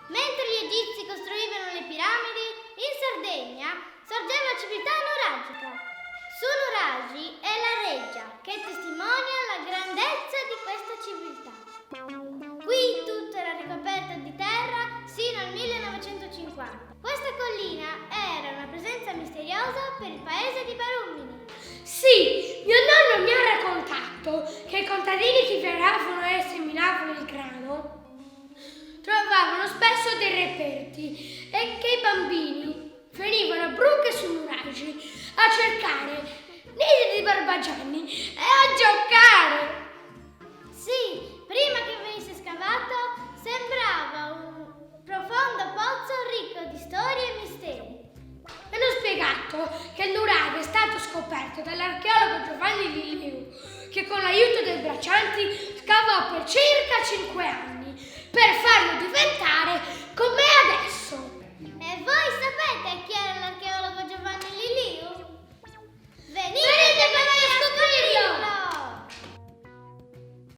Mentre gli egizi costruivano le piramidi, in Sardegna sorgeva la civiltà nuragica. Su Nuragi è la reggia che testimonia la grandezza di questa civiltà. Qui tutto era ricoperto di terra sino al 1950. Questa collina era una presenza misteriosa per il paese di Barumini. Sì, mio nonno mi ha raccontato che i contadini che viaggiavano e seminavano il grano trovavano spesso dei reperti e che i bambini venivano a Brughe su Nuragi a cercare nidi di barbagianni e a giocare. Sì, prima che venisse scavato sembrava un profondo pozzo ricco di storie e misteri. Mi hanno spiegato che il Nuraghe è stato scoperto dall'archeologo Giovanni Liliu, che con l'aiuto dei braccianti scavò per circa 5 anni per farlo